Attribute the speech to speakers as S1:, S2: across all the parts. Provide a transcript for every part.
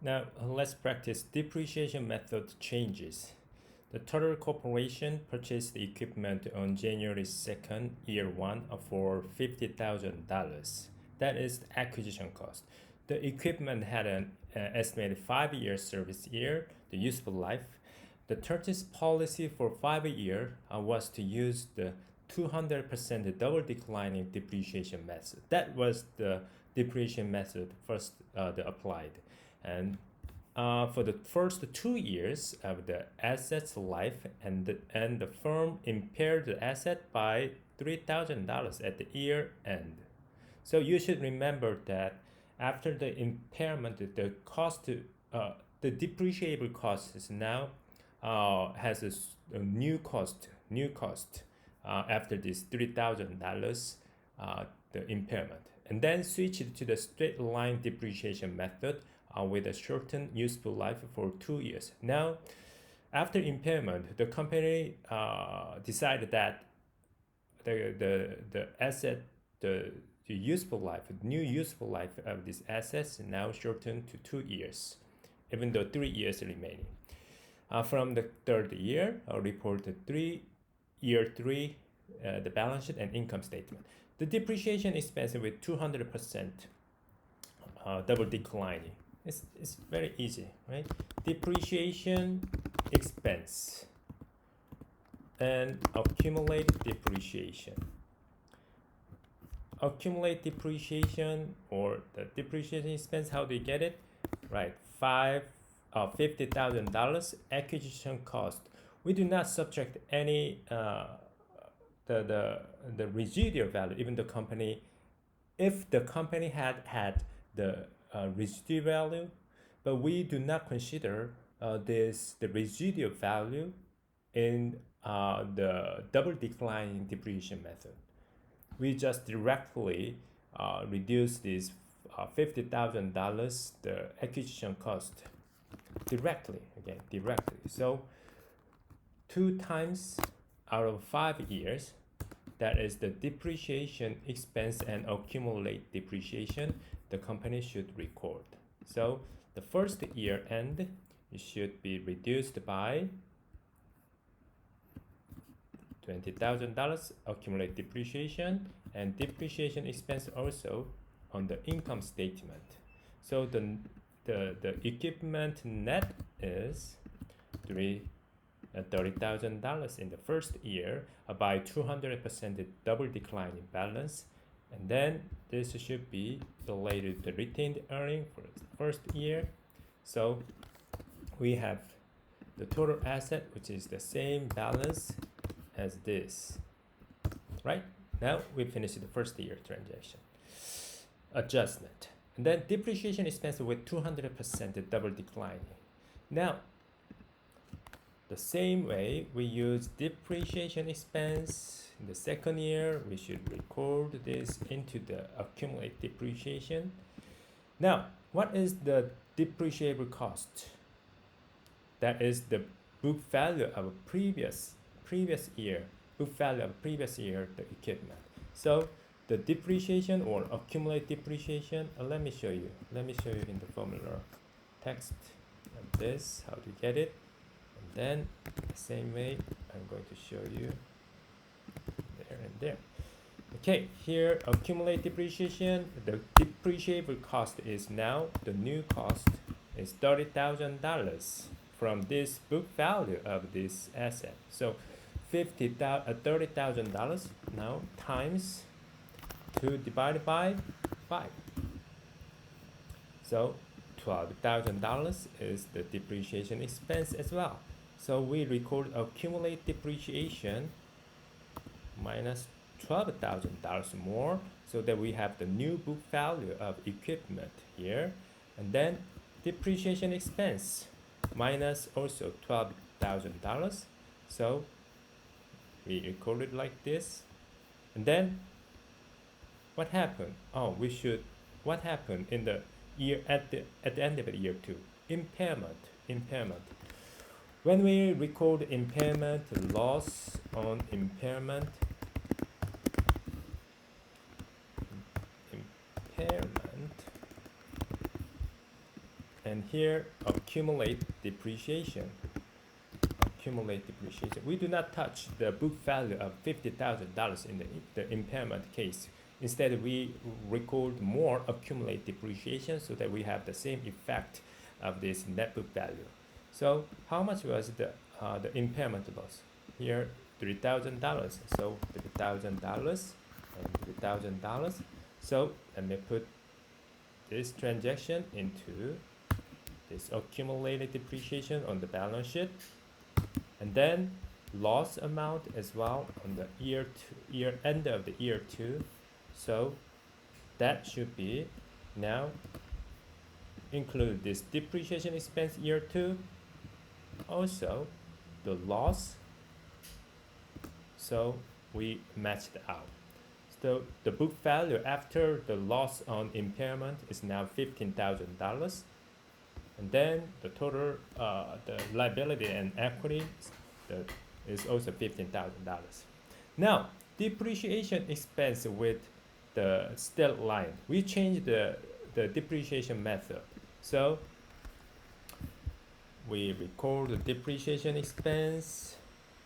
S1: Now let's practice depreciation method changes. The Total Corporation purchased the equipment on January 2nd, year 1 for $50,000. That is the acquisition cost. The equipment had an estimated 5-year service year, the useful life. The purchase policy for 5 years was to use the 200% double declining depreciation method. That was the depreciation method first applied. And for the first 2 years of the asset's life, and the firm impaired the asset by $3,000 at the year end. So you should remember that after the impairment, the cost, the depreciable cost is now has a new cost after this $3,000 the impairment, and then switch it to the straight line depreciation method with a shortened useful life for 2 years. Now, after impairment, the company decided that the asset, the useful life, new useful life of these assets now shortened to 2 years, even though 3 years remaining. From the third year, I'll report the year 3, the balance sheet and income statement. The depreciation expense with 200% double declining. It's very easy, right? Depreciation expense and accumulate depreciation. Accumulate depreciation or the depreciation expense, how do you get it? Right, $50,000 acquisition cost. We do not subtract any the residual value, even the company, if the company had the residual value, but we do not consider the residual value in the double declining depreciation method. We just directly reduce this $50,000 the acquisition cost directly. So 2 times out of 5 years, that is the depreciation expense and accumulate depreciation the company should record. So the first year end, it should be reduced by $20,000 accumulate depreciation, and depreciation expense also on the income statement. So the equipment net is $30,000 in the first year by 200% double declining balance, and then this should be related to retained earning for the first year. So we have the total asset, which is the same balance as this, right? Now we finish the first year transaction adjustment, and then depreciation expense with 200% double declining. Now the same way we use depreciation expense in the second year, we should record this into the accumulate depreciation. Now, what is the depreciable cost? That is the book value of a previous year, book value of previous year the equipment. So the depreciation or accumulate depreciation, let me show you in the formula text of this how to get it. Then the same way I'm going to show you there and there. Okay, here accumulate depreciation, the depreciable cost is now, the new cost is $30,000 from this book value of this asset. So $30,000 now times 2 divided by 5. So $12,000 is the depreciation expense as well. So we record accumulate depreciation minus $12,000 more, so that we have the new book value of equipment here, and then depreciation expense minus also $12,000. So we record it like this, and then what happened? What happened in the year at the end of the year 2? Impairment. When we record impairment, loss on impairment, And here, accumulate depreciation. Accumulate depreciation. We do not touch the book value of $50,000 in the impairment case. Instead, we record more accumulate depreciation so that we have the same effect of this net book value. So how much was the impairment loss? Here, $3,000. So $3,000 and $3,000. So let me put this transaction into this accumulated depreciation on the balance sheet, and then loss amount as well on the year end of the year 2. So that should be now include this depreciation expense year 2, also the loss. So we matched out. So the book value after the loss on impairment is now $15,000, and then the total the liability and equity is also $15,000. Now depreciation expense with the stealth line, we changed the depreciation method. So we record the depreciation expense.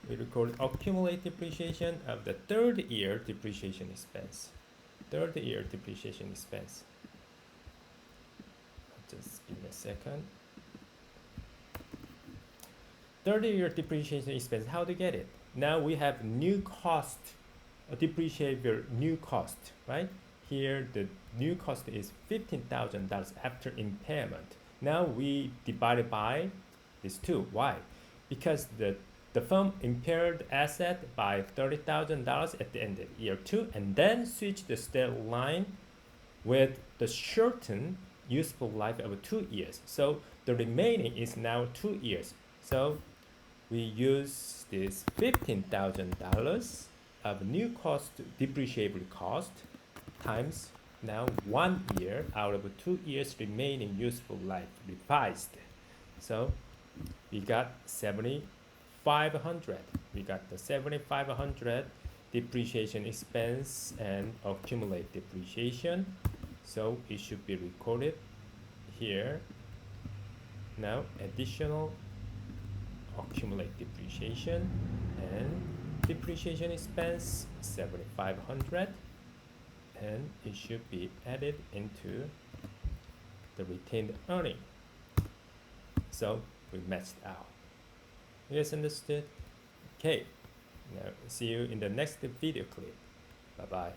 S1: We record accumulated depreciation of the third year depreciation expense. Third year depreciation expense. Just give me a second. Third year depreciation expense, how to get it? Now we have new cost, depreciable new cost, right? Here the new cost is $15,000 after impairment. Now we divide it by this 2. Why? Because the firm impaired asset by $30,000 at the end of year 2, and then switch the stealth line with the shortened useful life of 2 years. So the remaining is now 2 years. So we use this $15,000 of new cost, depreciable cost, times now 1 year out of 2 years remaining useful life revised. So we got 7,500. We got the 7,500 depreciation expense and accumulate depreciation. So it should be recorded here. Now additional accumulate depreciation and depreciation expense 7,500, and it should be added into the retained earning. So we matched out. You guys understood? Okay, now see you in the next video clip. Bye bye.